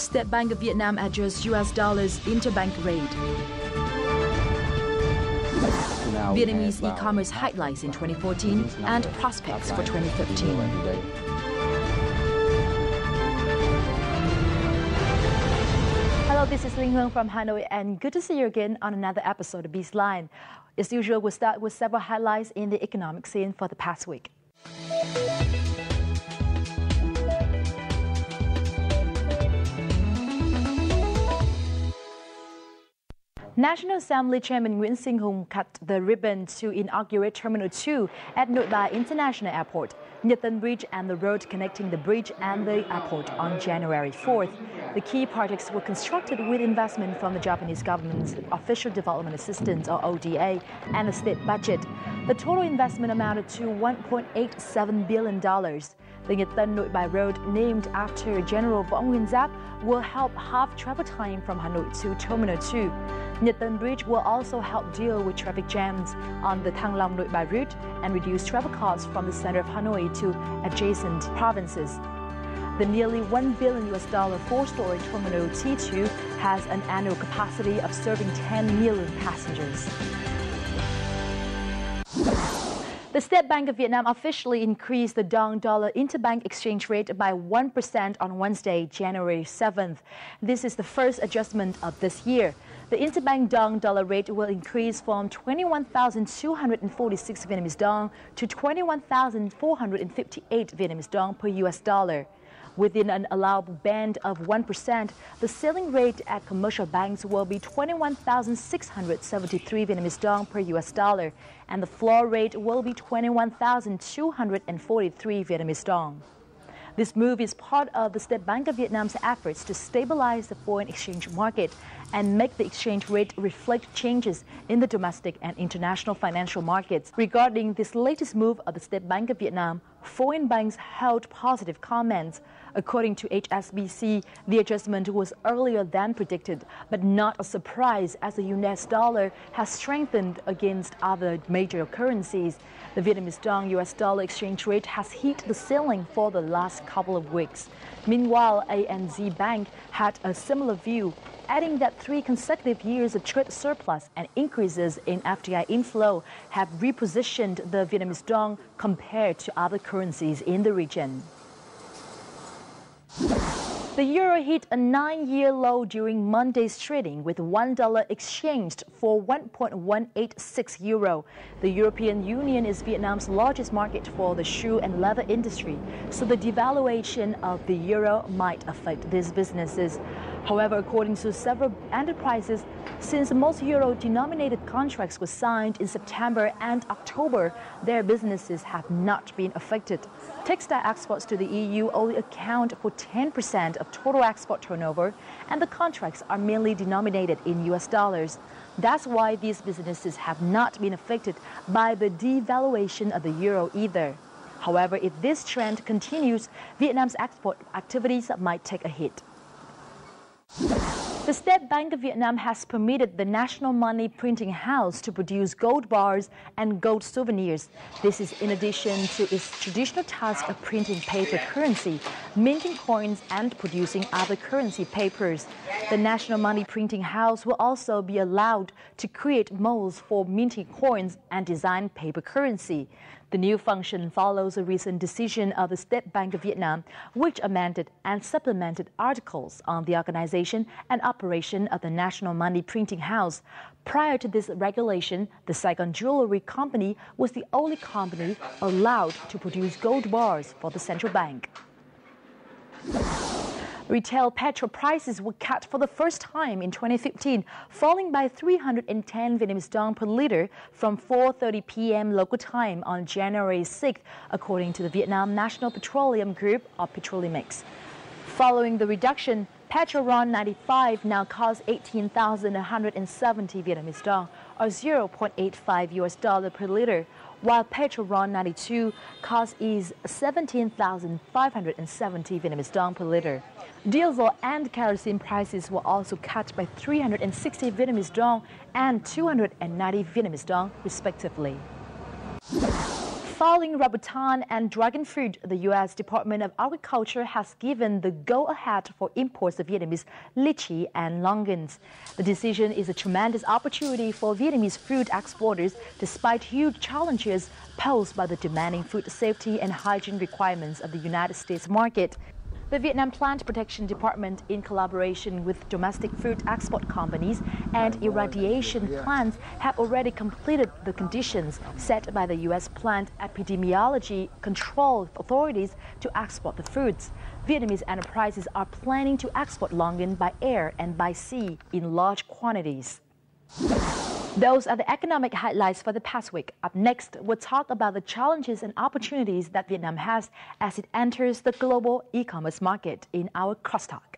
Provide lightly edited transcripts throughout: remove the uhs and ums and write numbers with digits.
State Bank of Vietnam adjusts US dollars interbank rate. Vietnamese e-commerce highlights in 2014 and prospects for 2015. Hello, this is Linh Hương from Hanoi, and good to see you again on another episode of Bizline. As usual, we'll start with several highlights in the economic scene for the past week. National Assembly Chairman Nguyễn Sinh Hùng cut the ribbon to inaugurate Terminal 2 at Nội Bài International Airport, Nhật Tân Bridge and the road connecting the bridge and the airport on January 4th. The key projects were constructed with investment from the Japanese government's Official Development Assistance, or ODA, and the state budget. The total investment amounted to $1.87 billion. The Nhật Tân Nội Bài Road, named after General Võ Nguyên Giáp, will help halve travel time from Hanoi to Terminal 2. Nhật Tân Bridge will also help deal with traffic jams on the Thăng Long Nội Bài route and reduce travel costs from the center of Hanoi to adjacent provinces. The nearly $1 billion four-story Terminal T2 has an annual capacity of serving 10 million passengers. The State Bank of Vietnam officially increased the dong-dollar interbank exchange rate by 1% on Wednesday, January 7th. This is the first adjustment of this year. The interbank dong-dollar rate will increase from 21,246 Vietnamese dong to 21,458 Vietnamese dong per US dollar. Within an allowable band of 1%, the ceiling rate at commercial banks will be 21,673 Vietnamese dong per US dollar, and the floor rate will be 21,243 Vietnamese dong. This move is part of the State Bank of Vietnam's efforts to stabilize the foreign exchange market and make the exchange rate reflect changes in the domestic and international financial markets. Regarding this latest move of the State Bank of Vietnam, foreign banks held positive comments. According to HSBC, the adjustment was earlier than predicted, but not a surprise as the US dollar has strengthened against other major currencies. The Vietnamese dong US dollar exchange rate has hit the ceiling for the last couple of weeks. Meanwhile, ANZ Bank had a similar view, adding that 3 consecutive years of trade surplus and increases in FDI inflow have repositioned the Vietnamese dong compared to other currencies in the region. The euro hit a 9-year low during Monday's trading, with $1 exchanged for 1.186 euro. The European Union is Vietnam's largest market for the shoe and leather industry, so the devaluation of the euro might affect these businesses. However, according to several enterprises, since most euro-denominated contracts were signed in September and October, their businesses have not been affected. Textile exports to the EU only account for 10% of total export turnover, and the contracts are mainly denominated in US dollars. That's why these businesses have not been affected by the devaluation of the euro either. However, if this trend continues, Vietnam's export activities might take a hit. The State Bank of Vietnam has permitted the National Money Printing House to produce gold bars and gold souvenirs. This is in addition to its traditional task of printing paper currency, minting coins, and producing other currency papers. The National Money Printing House will also be allowed to create molds for minting coins and design paper currency. The new function follows a recent decision of the State Bank of Vietnam, which amended and supplemented articles on the organization and operation of the National Money Printing House. Prior to this regulation, the Saigon Jewelry Company was the only company allowed to produce gold bars for the central bank. Retail petrol prices were cut for the first time in 2015, falling by 310 Vietnamese dong per liter from 4:30 p.m. local time on January 6th, according to the Vietnam National Petroleum Group, or Petrolimex. Following the reduction, petrol RON 95 now costs 18,170 Vietnamese dong, or $0.85 US per liter, while petrol RON 92 cost is 17,570 Vietnamese dong per liter. Diesel and kerosene prices were also cut by 360 Vietnamese dong and 290 Vietnamese dong, respectively. Following rambutan and dragon fruit, the U.S. Department of Agriculture has given the go-ahead for imports of Vietnamese lychee and longans. The decision is a tremendous opportunity for Vietnamese fruit exporters despite huge challenges posed by the demanding food safety and hygiene requirements of the United States market. The Vietnam Plant Protection Department, in collaboration with domestic fruit export companies and irradiation plants, have already completed the conditions set by the U.S. Plant Epidemiology Control Authorities to export the fruits. Vietnamese enterprises are planning to export longan by air and by sea in large quantities. Those are the economic highlights for the past week. Up next, we'll talk about the challenges and opportunities that Vietnam has as it enters the global e-commerce market in our crosstalk.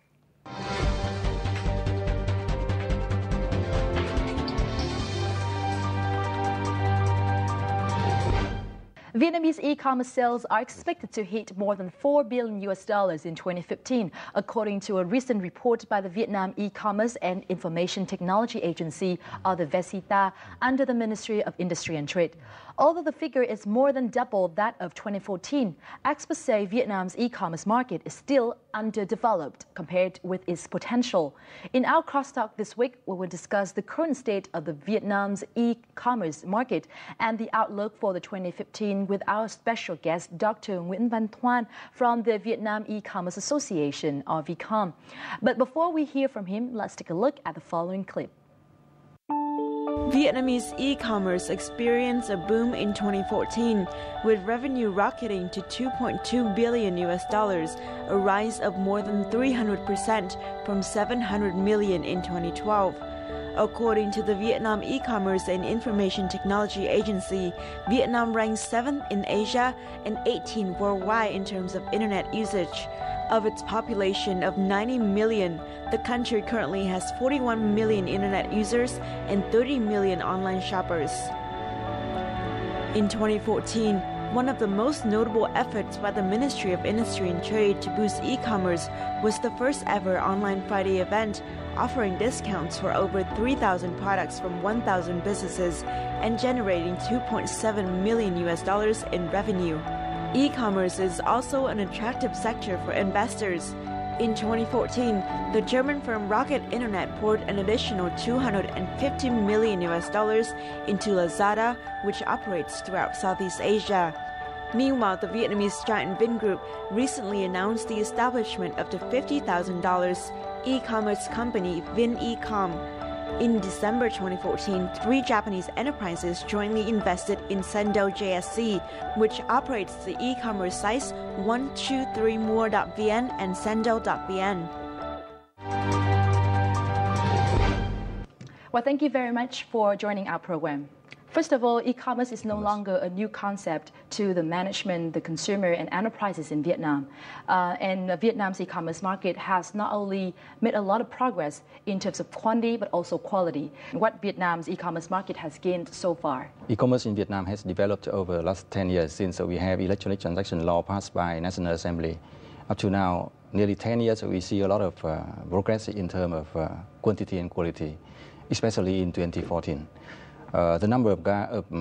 Vietnamese e-commerce sales are expected to hit more than $4 billion in 2015, according to a recent report by the Vietnam E-commerce and Information Technology Agency, or the VESITA, under the Ministry of Industry and Trade. Although the figure is more than double that of 2014, experts say Vietnam's e-commerce market is still underdeveloped compared with its potential. In our crosstalk this week, we will discuss the current state of the Vietnam's e-commerce market and the outlook for the 2015 with our special guest, Dr. Nguyễn Văn Thoan from the Vietnam E-commerce Association, or VCOM. But before we hear from him, let's take a look at the following clip. Vietnamese e-commerce experienced a boom in 2014, with revenue rocketing to $2.2 billion, a rise of more than 300% from $700 million in 2012. According to the Vietnam E-commerce and Information Technology Agency, Vietnam ranks 7th in Asia and 18th worldwide in terms of internet usage. Of its population of 90 million, the country currently has 41 million internet users and 30 million online shoppers. In 2014, one of the most notable efforts by the Ministry of Industry and Trade to boost e-commerce was the first ever Online Friday event, offering discounts for over 3,000 products from 1,000 businesses and generating $2.7 million in revenue. E-commerce is also an attractive sector for investors. In 2014, the German firm Rocket Internet poured an additional $250 million into Lazada, which operates throughout Southeast Asia. Meanwhile, the Vietnamese giant Vingroup recently announced the establishment of the $50,000 e-commerce company VinEcom. In December 2014, 3 Japanese enterprises jointly invested in Sendo JSC, which operates the e-commerce sites 123more.vn and Sendo.vn. Well, thank you very much for joining our program. First of all, e-commerce is no longer a new concept to the management, the consumer, and enterprises in Vietnam. And Vietnam's e-commerce market has not only made a lot of progress in terms of quantity, but also quality. What Vietnam's e-commerce market has gained so far? E-commerce in Vietnam has developed over the last 10 years since we have electronic transaction law passed by National Assembly. Up to now, nearly 10 years, we see a lot of progress in terms of quantity and quality, especially in 2014. The number of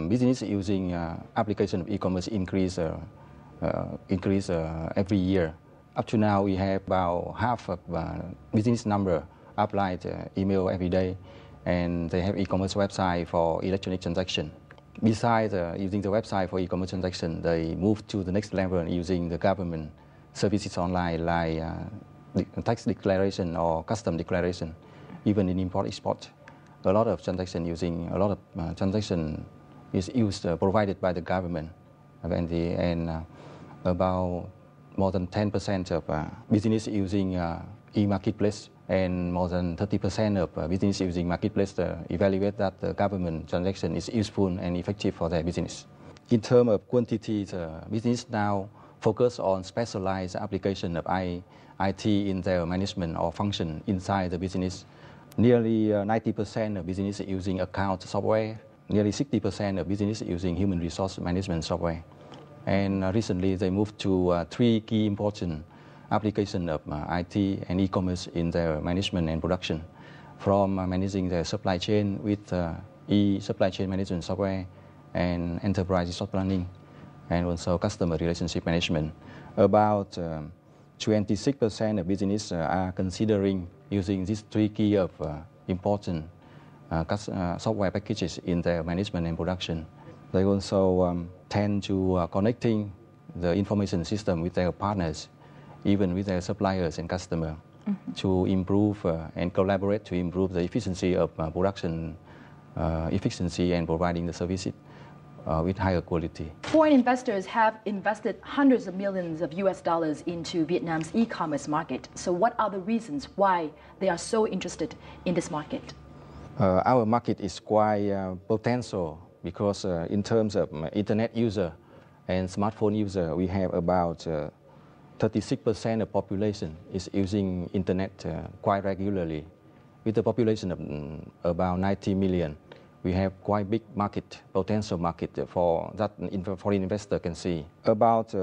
businesses using application of e-commerce increase every year. Up to now, we have about half of business number applied email every day, and they have e-commerce website for electronic transaction. Besides using the website for e-commerce transaction, they move to the next level using the government services online like tax declaration or custom declaration, even in import-export. A lot of transaction transaction is used provided by the government, and about more than 10% of business using e-marketplace, and more than 30% of business using marketplace evaluate that the government transaction is useful and effective for their business. In terms of quantity, the business now focus on specialized application of IT in their management or function inside the business. Nearly 90% of business using account software, nearly 60% of business using human resource management software. And recently they moved to 3 key important applications of IT and e-commerce in their management and production, from managing their supply chain with e-supply chain management software and enterprise resource planning, and also customer relationship management. About 26% of business are considering using these three key of important software packages in their management and production. They also tend to connecting the information system with their partners, even with their suppliers and customers, to improve and collaborate to improve the efficiency of production efficiency and providing the services with higher quality. Foreign investors have invested hundreds of millions of US dollars into Vietnam's e-commerce market. So what are the reasons why they are so interested in this market? Our market is quite potential because in terms of internet user and smartphone user, we have about 36% of population is using internet quite regularly. With a population of about 90 million, we have quite big market, potential market for that foreign investor can see. About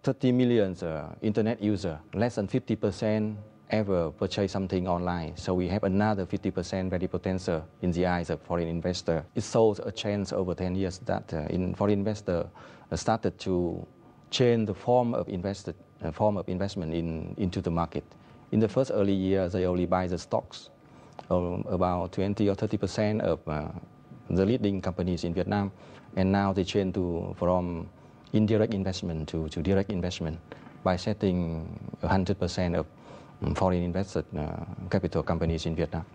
30 million internet user, less than 50% ever purchase something online. So we have another 50% very potential in the eyes of foreign investor. It shows a chance over 10 years that foreign investor started to change the form of investment into the market. In the first early years, they only buy the stocks. About 20 or 30% of the leading companies in Vietnam, and now they change from indirect investment to direct investment by setting 100% of foreign invested capital companies in Vietnam.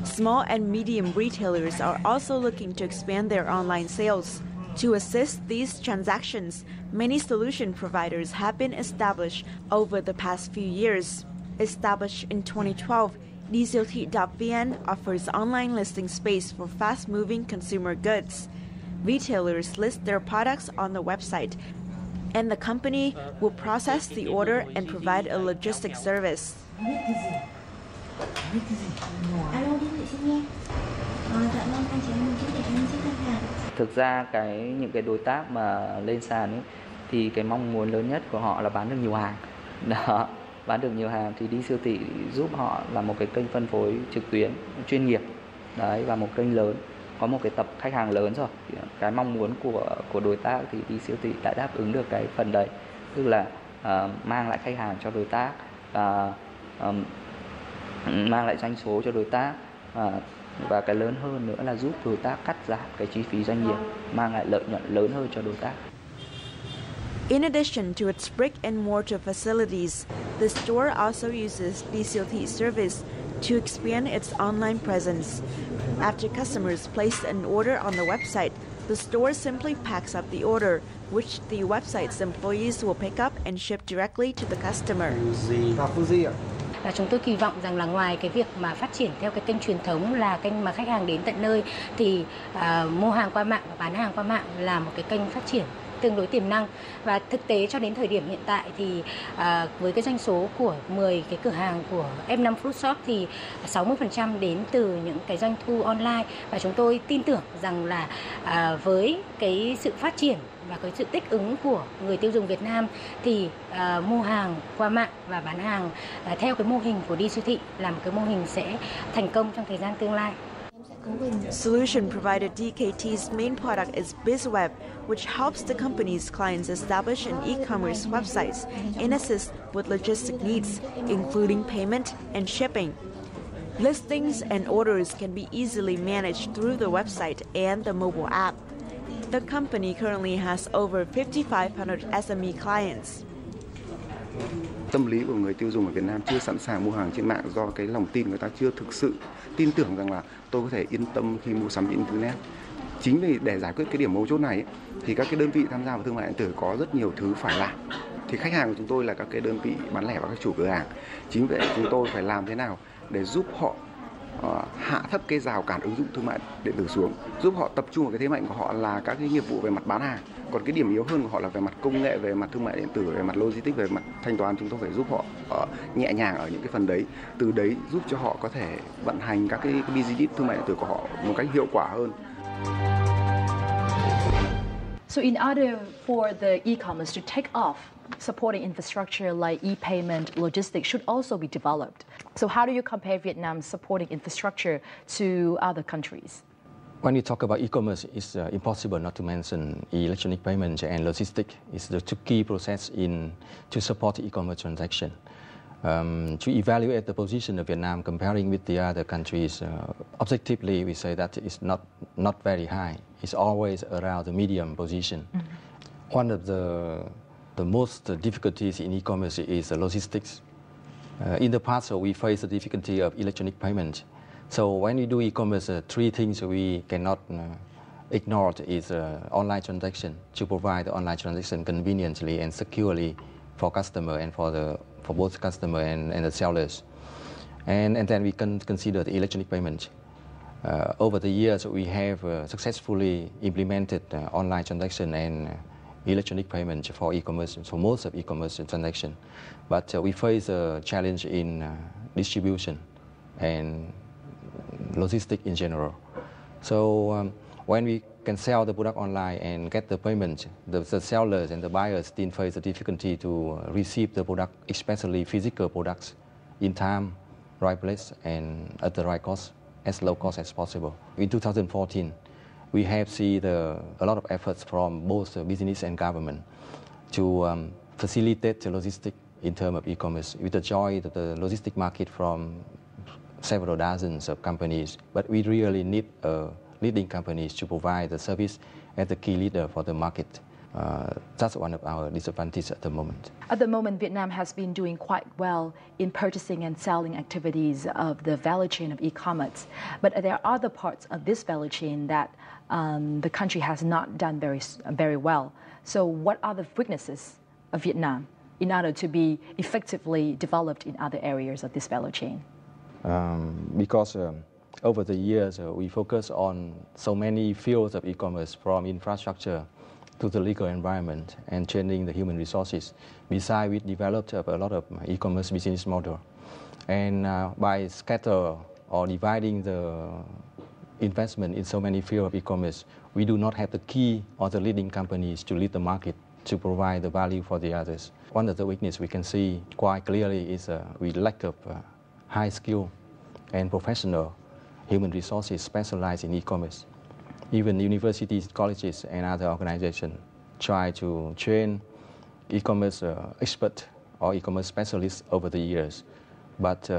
Small and medium retailers are also looking to expand their online sales. To assist these transactions, many solution providers have been established over the past few years. Established in 2012, DSiêu.vn offers online listing space for fast-moving consumer goods. Retailers list their products on the website, and the company will process the order and provide a logistics service. Thực ra những cái đối tác mà lên sàn ấy, thì cái mong muốn lớn nhất của họ là bán được nhiều hàng. Đó, bán được nhiều hàng thì đi siêu thị giúp họ là một cái kênh phân phối trực tuyến chuyên nghiệp. Đấy, và một kênh lớn, có một cái tập khách hàng lớn rồi. Cái mong muốn của đối tác thì đi siêu thị đã đáp ứng được cái phần đấy, tức là mang lại khách hàng cho đối tác, mang lại doanh số cho đối tác, và cái lớn hơn nữa là giúp đối tác cắt giảm cái chi phí doanh nghiệp, mang lại lợi nhuận lớn hơn cho đối tác. In addition to its brick-and-mortar facilities, the store also uses DSiêu service to expand its online presence. After customers place an order on the website, the store simply packs up the order, which the website's employees will pick up and ship directly to the customer. Và chúng tôi kỳ vọng rằng là ngoài cái việc mà phát triển theo cái kênh truyền thống là kênh mà khách hàng đến tận nơi, thì mua hàng qua mạng và bán hàng qua mạng là một cái kênh phát triển tương đối tiềm năng. Và thực tế cho đến thời điểm hiện tại thì với cái doanh số của 10 cái cửa hàng của F5 Fruit Shop thì 60% đến từ những cái doanh thu online. Và chúng tôi tin tưởng rằng là với cái sự phát triển và cái sự thích ứng của người tiêu dùng Việt Nam thì mua hàng qua mạng và bán hàng theo cái mô hình của đi siêu thị là một cái mô hình sẽ thành công trong thời gian tương lai. Solution provider DKT's main product is BizWeb, which helps the company's clients establish an e-commerce websites and assist with logistic needs, including payment and shipping. Listings and orders can be easily managed through the website and the mobile app. The company currently has over 5,500 SME clients. Tâm lý của người tiêu dùng ở Việt Nam chưa sẵn sàng mua hàng trên mạng do cái lòng tin người ta chưa thực sự tin tưởng rằng là tôi có thể yên tâm khi mua sắm trên internet. Chính vì để giải quyết cái điểm mấu chốt này thì các cái đơn vị tham gia vào thương mại điện tử có rất nhiều thứ phải làm. Thì khách hàng của chúng tôi là các cái đơn vị bán lẻ và các chủ cửa hàng. Chính vậy chúng tôi phải làm thế nào để giúp họ hạ thấp cái rào cản ứng dụng thương mại điện tử xuống, giúp họ tập trung vào cái thế mạnh của họ là các cái nghiệp vụ về mặt bán hàng, còn cái điểm yếu hơn của họ là về mặt công nghệ, về mặt thương mại điện tử, về mặt logistics, về mặt thanh toán. Chúng tôi phải giúp họ nhẹ nhàng ở những cái phần đấy, từ đấy giúp cho họ có thể vận hành các cái business thương mại điện tử của họ một cách hiệu quả hơn. So in order for the e-commerce to take off, supporting infrastructure like e-payment, logistics should also be developed. So how do you compare Vietnam's supporting infrastructure to other countries? When we talk about e-commerce, it's impossible not to mention electronic payment and logistics. It's the two key process to support e-commerce transaction. To evaluate the position of Vietnam comparing with the other countries, objectively we say that it's not very high. It's always around the medium position. Mm-hmm. One of the most difficulties in e-commerce is logistics. In the past, we faced the difficulty of electronic payment. So when we do e-commerce, three things we cannot ignore is online transaction, to provide the online transaction conveniently and securely for customer and for both customer and the sellers. And then we can consider the electronic payment. Over the years, we have successfully implemented online transaction and electronic payment for e-commerce, for most of e-commerce transaction. But we face a challenge in distribution and logistics in general. So when we can sell the product online and get the payment, the sellers and the buyers still face the difficulty to receive the product, especially physical products, in time, right place, and at the right cost, as low cost as possible. In 2014, we have seen a lot of efforts from both business and government to facilitate the logistics in terms of e-commerce, with the joy of the logistic market from several dozens of companies. But we really need leading companies to provide the service as the key leader for the market. That's one of our disadvantages at the moment. At the moment, Vietnam has been doing quite well in purchasing and selling activities of the value chain of e-commerce. But there are other parts of this value chain that the country has not done very well. So what are the weaknesses of Vietnam in order to be effectively developed in other areas of this value chain? Because over the years, we focus on so many fields of e-commerce, from infrastructure to the legal environment and training the human resources. Besides, we developed a lot of e-commerce business model. And by scatter or dividing the investment in so many fields of e-commerce, we do not have the key or the leading companies to lead the market to provide the value for the others. One of the weaknesses we can see quite clearly is we lack of high skill and professional human resources specialized in e-commerce. Even universities, colleges, and other organizations try to train e-commerce experts or e-commerce specialists over the years. But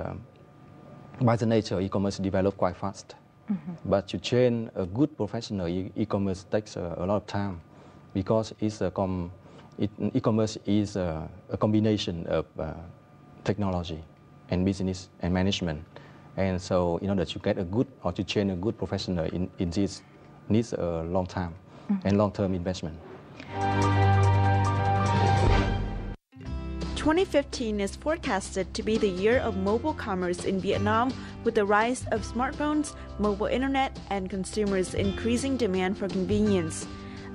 by the nature, e-commerce develops quite fast. Mm-hmm. But to train a good professional e-commerce takes a lot of time, because e-commerce is a combination of technology and business and management. And so in order to get a good or to train a good professional in this needs a long time and long-term investment. 2015 is forecasted to be the year of mobile commerce in Vietnam, with the rise of smartphones, mobile internet, and consumers' increasing demand for convenience.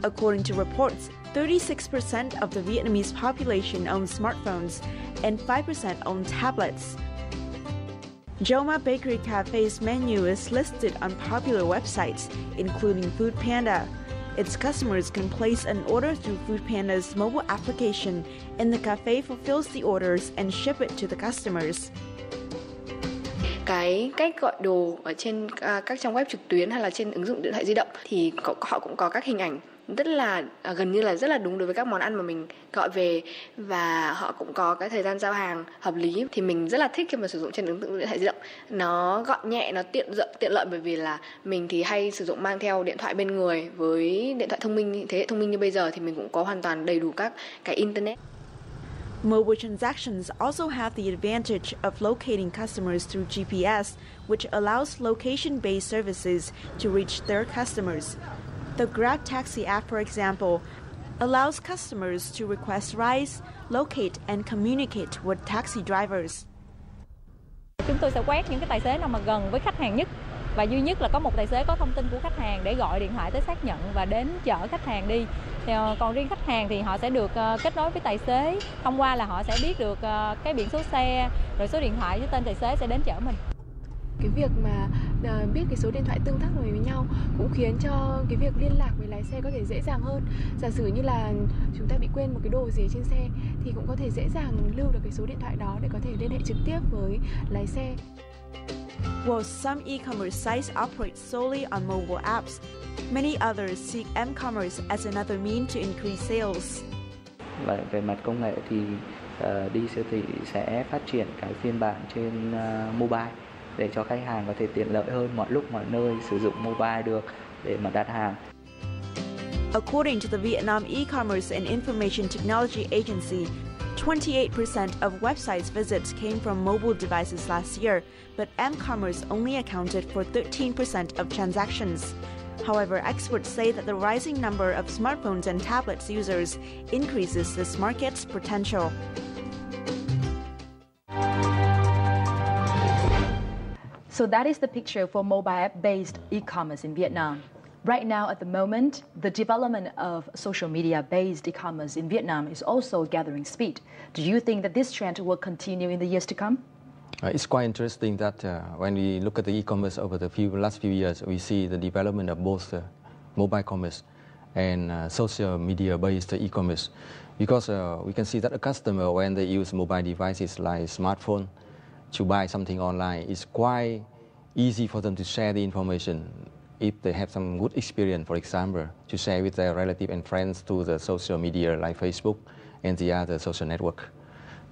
According to reports, 36% of the Vietnamese population owns smartphones and 5% own tablets. Joma Bakery Cafe's menu is listed on popular websites, including Foodpanda. Its customers can place an order through Foodpanda's mobile application, and the cafe fulfills the orders and ship it to the customers. Cái cách gọi đồ ở trên các trang web trực tuyến hay là trên ứng dụng điện thoại di động thì họ cũng có các hình ảnh rất là gần như là rất là đúng đối với các món ăn mà mình gọi về, và họ cũng có cái thời gian giao hàng hợp lý. Thì mình rất là thích khi mà sử dụng trên ứng dụng điện thoại di động. Nó gọn nhẹ, nó tiện lợi, bởi vì là mình thì hay sử dụng mang theo điện thoại bên người. Với điện thoại thông minh, thế hệ thông minh như bây giờ thì mình cũng có hoàn toàn đầy đủ các cái internet. Mobile transactions also have the advantage of locating customers through GPS, which allows location-based services to reach their customers. The Grab Taxi app, for example, allows customers to request rides, locate and communicate with taxi drivers. Chúng tôi sẽ quét những cái tài xế nào mà gần với khách hàng nhất, và duy nhất là có một tài xế có thông tin của khách hàng để gọi điện thoại tới xác nhận và đến chở khách hàng đi. Còn riêng khách hàng thì họ sẽ được kết nối với tài xế, thông qua là họ sẽ biết được cái biển số xe, rồi số điện thoại với tên tài xế sẽ đến chở mình. Cái việc mà biết cái số điện thoại tương tác với nhau cũng khiến cho cái việc liên lạc với lái xe có thể dễ dàng hơn. Giả sử như là chúng ta bị quên một cái đồ gì trên xe thì cũng có thể dễ dàng lưu được cái số điện thoại đó để có thể liên hệ trực tiếp với lái xe. While some e-commerce sites operate solely on mobile apps, many others seek m-commerce as another means to increase sales. Về mặt công nghệ thì đi siêu thị sẽ phát triển cái phiên bản trên mobile để cho khách hàng có thể tiện lợi hơn, mọi lúc mọi nơi sử dụng mobile được để mà đặt hàng. According to the Vietnam E-commerce and Information Technology Agency, 28% of websites visits came from mobile devices last year, but m-commerce only accounted for 13% of transactions. However, experts say that the rising number of smartphones and tablets users increases this market's potential. So that is the picture for mobile app-based e-commerce in Vietnam. Right now, at the moment, the development of social media-based e-commerce in Vietnam is also gathering speed. Do you think that this trend will continue in the years to come? It's quite interesting that when we look at the e-commerce over the last few years, we see the development of both mobile commerce and social media-based e-commerce. Because we can see that a customer, when they use mobile devices like smartphone to buy something online, it's quite easy for them to share the information. If they have some good experience, for example, to share with their relatives and friends through the social media like Facebook and the other social network.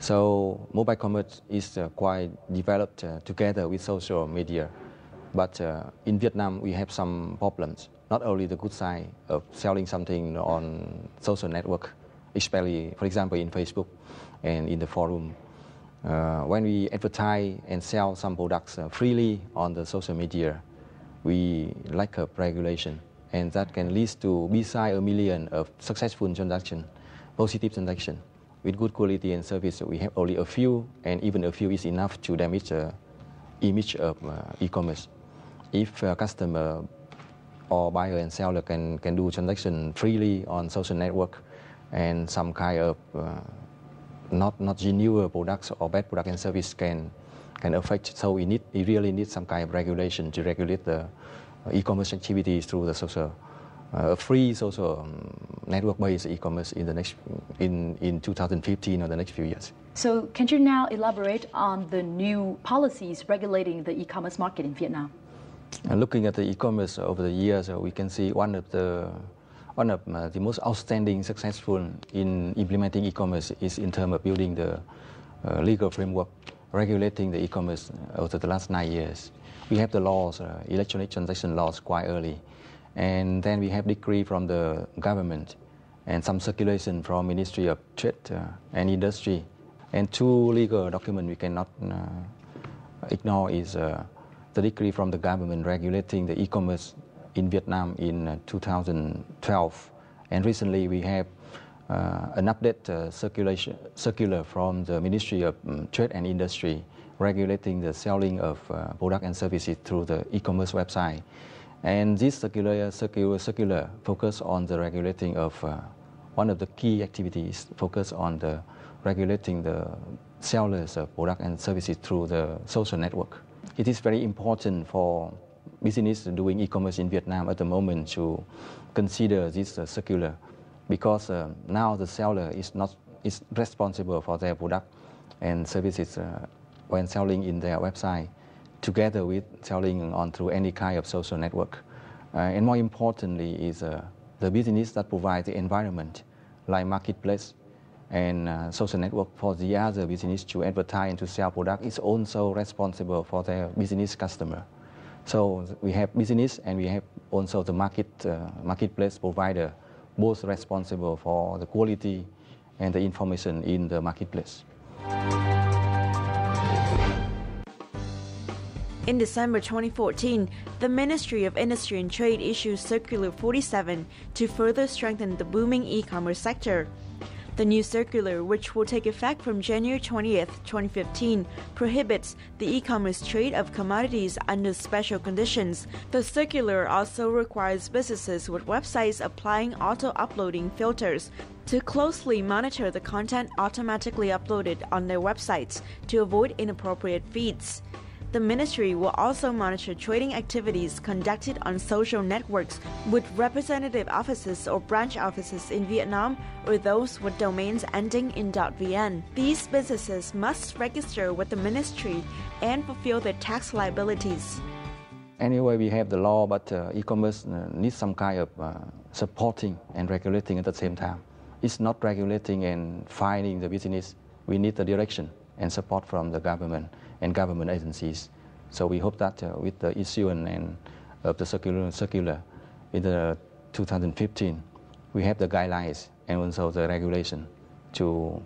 So mobile commerce is quite developed together with social media. But in Vietnam, we have some problems. Not only the good side of selling something on social network, especially, for example, in Facebook and in the forum. When we advertise and sell some products freely on the social media, we lack of regulation, and that can lead to beside a million of successful transactions, positive transactions. With good quality and service, we have only a few, and even a few is enough to damage the image of e-commerce. If a customer or buyer and seller can do transaction freely on social network, and some kind of not genuine products or bad product and service can affect. So we really need some kind of regulation to regulate the e-commerce activities through the social, free social network-based e-commerce in 2015 or the next few years. So can you now elaborate on the new policies regulating the e-commerce market in Vietnam? Looking at the e-commerce over the years, we can see one of the most outstanding successful in implementing e-commerce is in terms of building the legal framework regulating the e-commerce over the last 9 years. We have the laws, electronic transaction laws, quite early. And then we have decree from the government and some circulation from Ministry of Trade and Industry. And two legal documents we cannot ignore is the decree from the government regulating the e-commerce in Vietnam in 2012. And recently we have an update circular from the Ministry of Trade and Industry regulating the selling of products and services through the e-commerce website. And this circular focus on the regulating of one of the key activities focus on the regulating the sellers of products and services through the social network. It is very important for business doing e-commerce in Vietnam at the moment to consider this circular, because now the seller is responsible for their product and services when selling in their website, together with selling on through any kind of social network. And more importantly is the business that provides the environment, like marketplace and social network for the other business to advertise and to sell product is also responsible for their business customer. So we have business and we have also the marketplace provider, both responsible for the quality and the information in the marketplace. In December 2014, the Ministry of Industry and Trade issued Circular 47 to further strengthen the booming e-commerce sector. The new circular, which will take effect from January 20th, 2015, prohibits the e-commerce trade of commodities under special conditions. The circular also requires businesses with websites applying auto-uploading filters to closely monitor the content automatically uploaded on their websites to avoid inappropriate feeds. The ministry will also monitor trading activities conducted on social networks with representative offices or branch offices in Vietnam or those with domains ending in .vn. These businesses must register with the ministry and fulfill their tax liabilities. Anyway, we have the law, but e-commerce needs some kind of supporting and regulating at the same time. It's not regulating and fining the business. We need the direction and support from the government and government agencies. So we hope that with the issuance and of the circular in the 2015, we have the guidelines and also the regulation to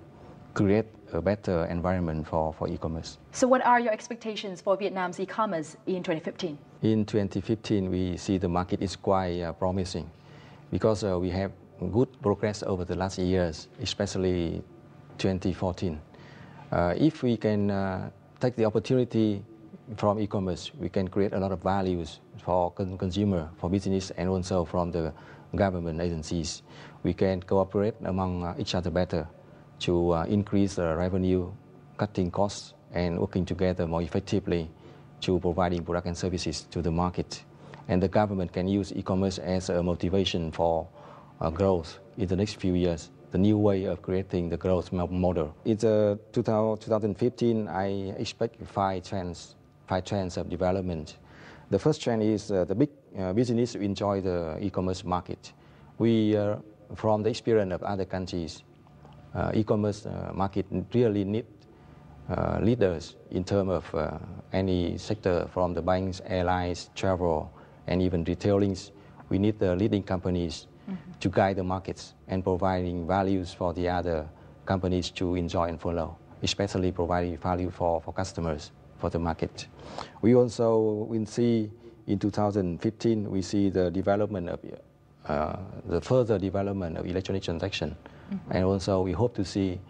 create a better environment for e-commerce. So what are your expectations for Vietnam's e-commerce in 2015? In 2015, we see the market is quite promising because we have good progress over the last years, especially 2014. If we can take the opportunity from e-commerce, we can create a lot of values for consumer, for business, and also from the government agencies. We can cooperate among each other better to increase the revenue, cutting costs, and working together more effectively to providing products and services to the market. And the government can use e-commerce as a motivation for growth in the next few years, the new way of creating the growth model. In 2015, I expect five trends of development. The first trend is the big business enjoy the e-commerce market. We, from the experience of other countries, e-commerce market really need leaders in terms of any sector, from the banks, airlines, travel, and even retailing. We need the leading companies to guide the markets and providing values for the other companies to enjoy and follow, especially providing value for customers, for the market. We also will see in 2015, we see the development of the further development of electronic transaction. And also we hope to see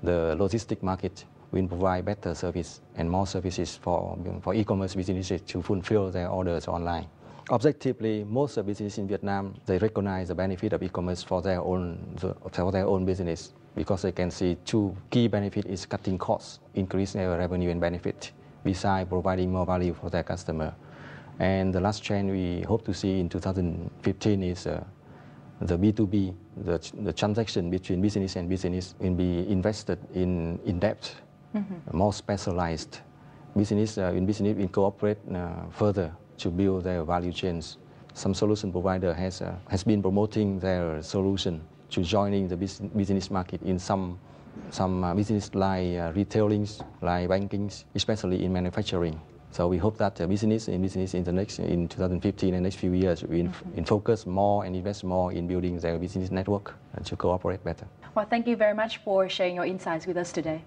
the logistic market will provide better service and more services for e-commerce businesses to fulfill their orders online. Objectively, most of businesses in Vietnam, they recognize the benefit of e-commerce for their own business because they can see two key benefits is cutting costs, increasing their revenue and benefit, besides providing more value for their customer. And the last trend we hope to see in 2015 is the B2B, the transaction between business and business will be invested in depth, more specialized. Business will cooperate further to build their value chains. Some solution provider has been promoting their solution to joining the business market in some business like retailing, like banking, especially in manufacturing. So we hope that business in 2015 and next few years will focus more and invest more in building their business network and to cooperate better. Well, thank you very much for sharing your insights with us today.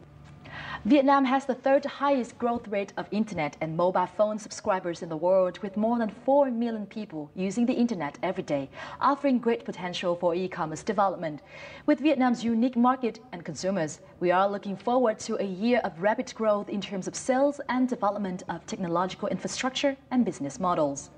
Vietnam has the third highest growth rate of internet and mobile phone subscribers in the world, with more than 4 million people using the internet every day, offering great potential for e-commerce development. With Vietnam's unique market and consumers, we are looking forward to a year of rapid growth in terms of sales and development of technological infrastructure and business models.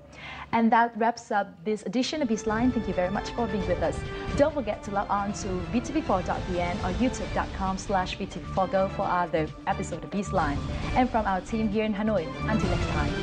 And that wraps up this edition of Bizline. Thank you very much for being with us. Don't forget to log on to vtv4.vn or youtube.com/vtv4go for other episodes of Bizline. And from our team here in Hanoi, until next time.